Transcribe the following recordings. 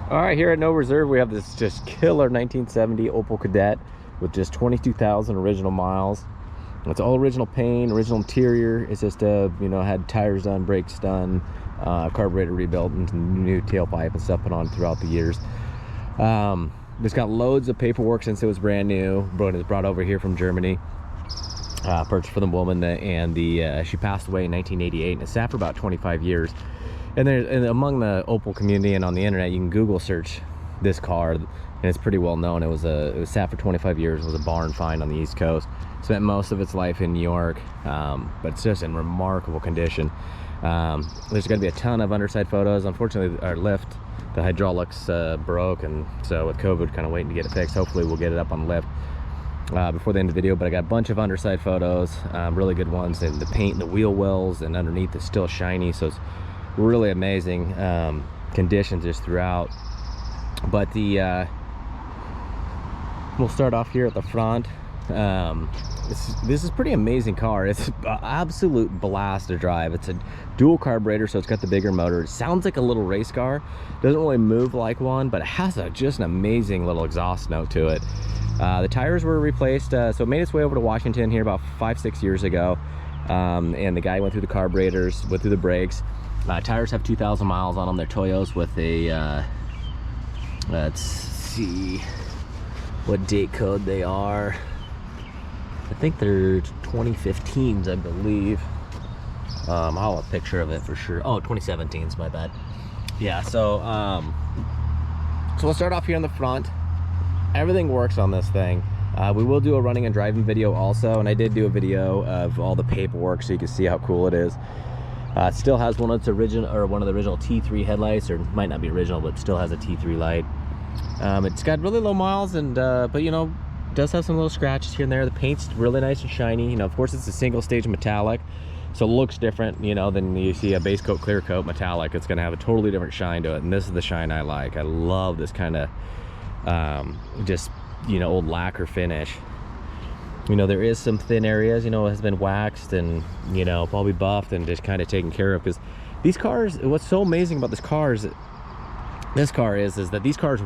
All right, here at No Reserve, we have this just killer 1970 Opel Kadett with just 22,000 original miles. It's all original paint, original interior. It's just had tires done, brakes done, carburetor rebuilt, and new tailpipe and stuff put on throughout the years. It's got loads of paperwork since it was brand new. It was brought over here from Germany. Purchased for the woman, and she passed away in 1988, and it sat for about 25 years. And among the Opel community and on the internet, you can Google search this car, and it's pretty well known. It was sat for 25 years. It was a barn find on the East Coast. Spent most of its life in New York, but it's just in remarkable condition. There's going to be a ton of underside photos. Unfortunately, our lift, the hydraulics broke, and so with COVID, kind of waiting to get it fixed. Hopefully, we'll get it up on the lift before the end of the video. But I got a bunch of underside photos, really good ones, and the paint, the wheel wells, and underneath is still shiny, so it's really amazing conditions just throughout. But we'll start off here at the front. This is pretty amazing car. It's an absolute blast to drive. It's a dual carburetor, so it's got the bigger motor. It sounds like a little race car. Doesn't really move like one, but it has just an amazing little exhaust note to it. The tires were replaced, so it made its way over to Washington here about 5-6 years ago, and the guy went through the carburetors, went through the brakes. Tires have 2,000 miles on them. They're Toyos with a let's see what date code they are. I think they're 2015s, I believe. I'll have a picture of it for sure. Oh, 2017s, my bad. Yeah, so we'll start off here in the front. Everything works on this thing. We will do a running and driving video also, and I did do a video of all the paperwork so you can see how cool it is. It still has one of the original T3 headlights, or might not be original, but still has a T3 light. It's got really low miles, and but does have some little scratches here and there. The paint's really nice and shiny. Of course, it's a single stage metallic, so it looks different, than you see a base coat, clear coat metallic. It's going to have a totally different shine to it, and this is the shine I like. I love this kind of old lacquer finish. There is some thin areas, it has been waxed and, probably buffed and just kind of taken care of, because these cars, what's so amazing about this car is that these cars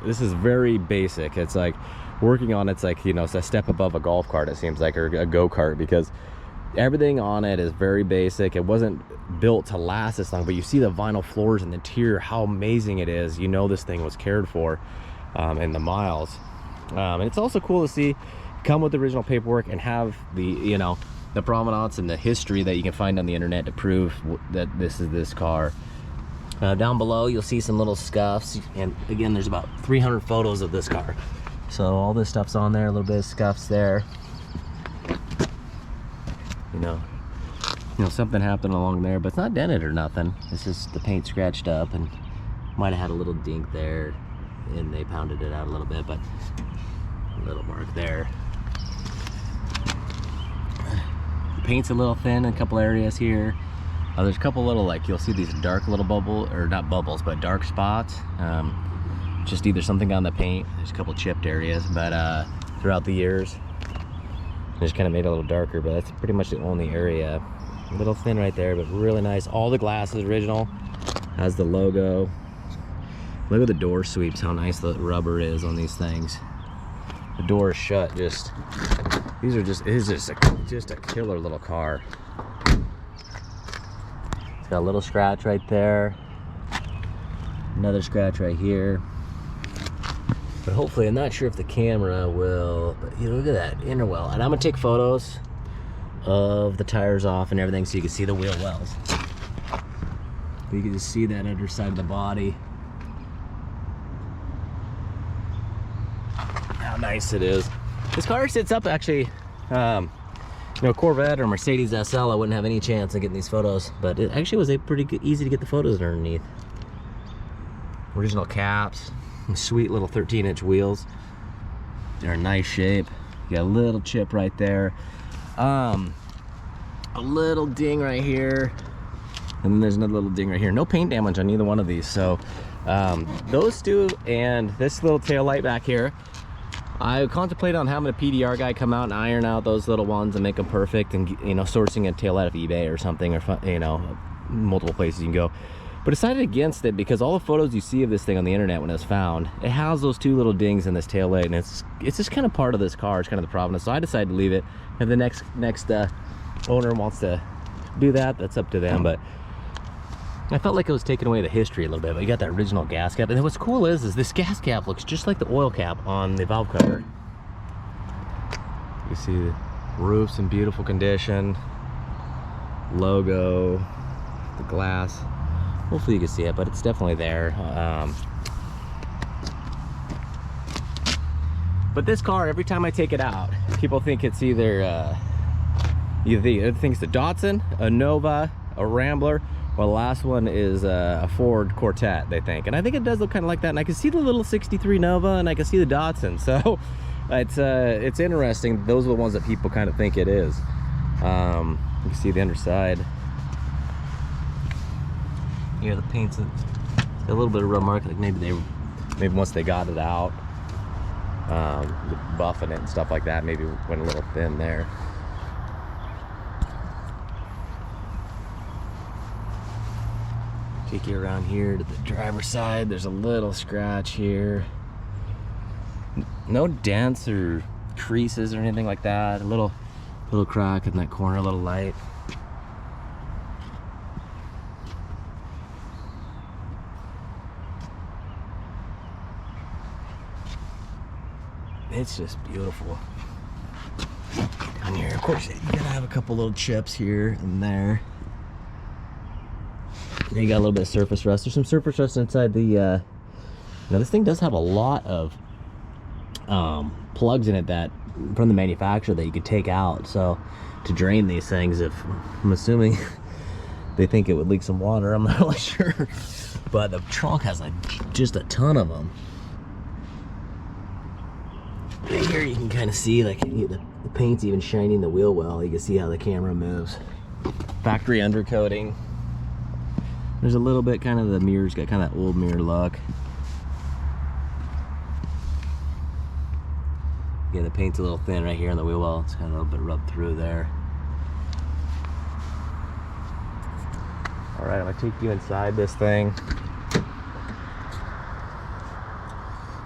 this is very basic. It's like working on it's like, it's a step above a golf cart, it seems like, or a go-kart, because everything on it is very basic. It wasn't built to last this long, but you see the vinyl floors and the interior, how amazing it is. This thing was cared for in the miles. And it's also cool to see come with the original paperwork and have the the provenance and the history that you can find on the internet to prove that this is this car. Down below you'll see some little scuffs, and again there's about 300 photos of this car, so all this stuff's on there. A little bit of scuffs there. Something happened along there, but it's not dented or nothing. It's just the paint scratched up and might have had a little dink there, and they pounded it out a little bit, but a little mark there. The paint's a little thin in a couple areas here. There's a couple little, you'll see these dark little not bubbles, but dark spots. Just either something got on the paint. There's a couple chipped areas, but throughout the years, they just kind of made it a little darker, but that's pretty much the only area. A little thin right there, but really nice. All the glass is original. Has the logo. Look at the door sweeps, how nice the rubber is on these things. The door is shut. It is just a killer little car. It's got a little scratch right there, another scratch right here, but hopefully, I'm not sure if the camera will, but look at that inner well. And I'm gonna take photos of the tires off and everything so you can see the wheel wells. You can just see that underside of the body. How nice it is. This car sits up actually, Corvette or Mercedes SL, I wouldn't have any chance of getting these photos, but it actually was pretty easy to get the photos underneath. Original caps, sweet little 13-inch wheels. They're in nice shape. You got a little chip right there. A little ding right here, and then there's another little ding right here. No paint damage on either one of these. So those two and this little tail light back here, I contemplated on having a PDR guy come out and iron out those little ones and make them perfect, and sourcing a tail light off eBay or something, or multiple places you can go. But decided against it because all the photos you see of this thing on the internet when it was found, it has those two little dings in this tail light, and it's just kind of part of this car. It's kind of the provenance. So I decided to leave it. If the next owner wants to do that, that's up to them. But I felt like it was taking away the history a little bit. But you got that original gas cap, and then what's cool is this gas cap looks just like the oil cap on the valve cover. You see the roof's in beautiful condition, logo, the glass. Hopefully you can see it, but it's definitely there. But this car, every time I take it out, people think it's either it's a Datsun, a Nova, a Rambler, or the last one is a Ford Corvette, they think. And I think it does look kind of like that. And I can see the little 63 Nova, and I can see the Datsun. So it's interesting. Those are the ones that people kind of think it is. You can see the underside. Yeah, the paint's a little bit of rub mark, like maybe once they got it out, the buffing it and stuff like that, maybe went a little thin there. Take you around here to the driver's side. There's a little scratch here. No dents or creases or anything like that. A little crack in that corner, a little light. It's just beautiful. Down here, of course, you gotta have a couple little chips here and there. You got a little bit of surface rust. There's some surface rust inside the, now this thing does have a lot of plugs in it that, from the manufacturer, that you could take out. So, to drain these things, if, I'm assuming they think it would leak some water, I'm not really sure. But the trunk has like just a ton of them. Right here you can kind of see like the paint's even shining the wheel well. You can see how the camera moves. Factory undercoating. There's a little bit, kind of, the mirror's got kind of that old mirror look. Yeah, the paint's a little thin right here on the wheel well. It's kind of a little bit rubbed through there. All right, I'm gonna take you inside this thing.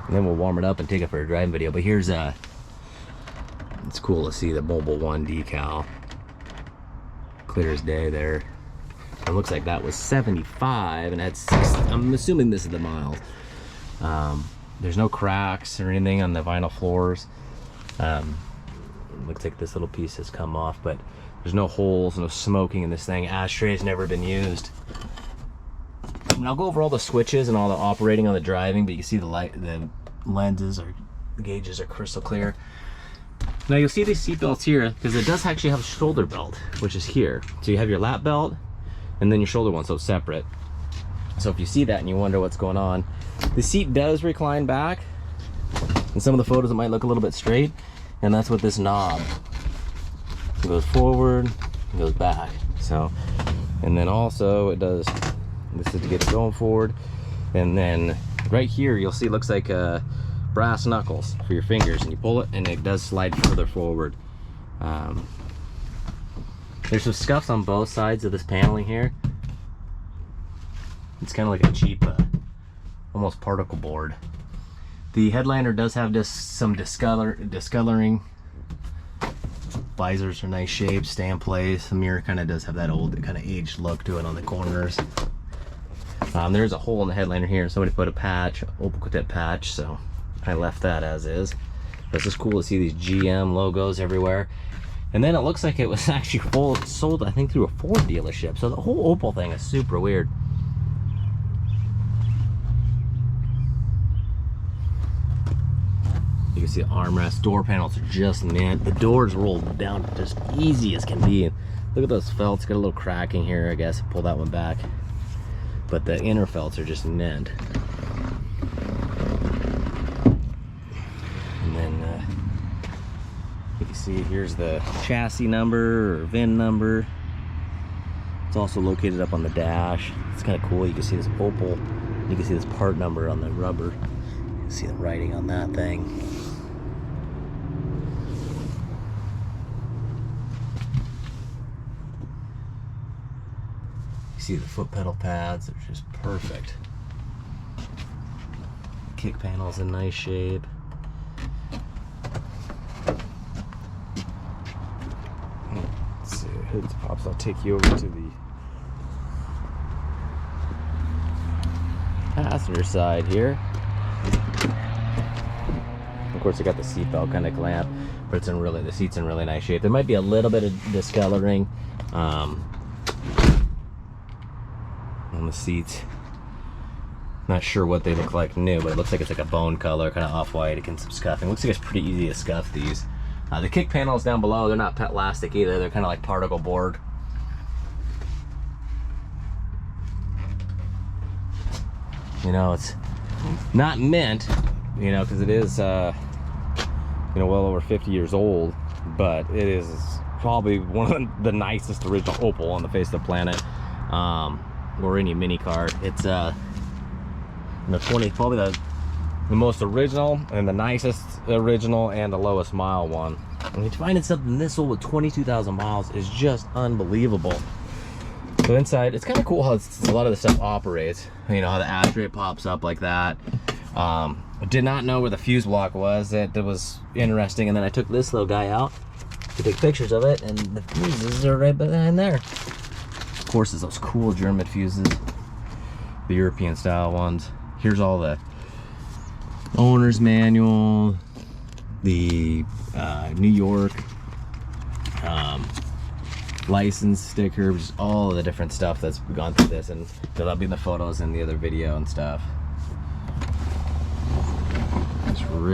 And then we'll warm it up and take it for a driving video. But here's it's cool to see the Mobile One decal. Clear as day there. It looks like that was 75, and that's 6, I'm assuming this is the miles. There's no cracks or anything on the vinyl floors. Looks like this little piece has come off, but there's no holes, no smoking in this thing. Ashtray's never been used. And I'll go over all the switches and all the operating on the driving, but you can see the lenses or the gauges are crystal clear. Now you'll see these seat belts here, because it does actually have a shoulder belt, which is here. So you have your lap belt and then your shoulder one, so it's separate. So if you see that and you wonder what's going on, the seat does recline back. In some of the photos it might look a little bit straight, and that's what this knob. It goes forward, it goes back. So, and then also it does, this is to get it going forward. And then right here you'll see it looks like brass knuckles for your fingers, and you pull it and it does slide further forward. There's some scuffs on both sides of this paneling here. It's kind of like a cheap almost particle board. The headliner does have some discoloring. Visors are nice shapes, stay in place. The mirror kind of does have that old, kind of aged look to it on the corners. There's a hole in the headliner here. Somebody put a patch, Opel Kadett patch, so I left that as is. But it's just cool to see these GM logos everywhere. And then it looks like it was actually sold, I think, through a Ford dealership. So the whole Opel thing is super weird. You can see the armrest, door panels are just mint. The doors roll down just easy as can be. Look at those felts, got a little cracking here, I guess. Pull that one back. But the inner felts are just mint. And then you can see here's the chassis number or VIN number. It's also located up on the dash. It's kind of cool. You can see this Opel. You can see this part number on the rubber. You can see the writing on that thing. see the foot pedal pads are just perfect. Kick panel's in nice shape. Let's see, hood pops. I'll take you over to the passenger side here. Of course, I got the seatbelt kind of clamp, but it's in really, the seat's in really nice shape. There might be a little bit of discoloring on the seats. Not sure what they look like new, but it looks like it's like a bone color, kind of off-white. It can some scuffing. Looks like it's pretty easy to scuff these. The kick panels down below, they're not plastic either. They're kind of like particle board. You know, it's not mint, you know, because it is, you know, well over 50 years old, but it is probably one of the nicest original Opel on the face of the planet, or any mini car. It's, you know, probably the most original and the nicest original and the lowest mile one. I mean, finding something this old with 22,000 miles is just unbelievable. So inside, it's kind of cool how a lot of the stuff operates. You know, how the ashtray pops up like that. I did not know where the fuse block was. That was interesting. And then I took this little guy out to take pictures of it, and the fuses are right behind there. Of course, it's those cool German fuses, the European style ones. Here's all the owner's manual, the New York license sticker, just all of the different stuff that's gone through this, and that'll be in the photos in the other video and stuff.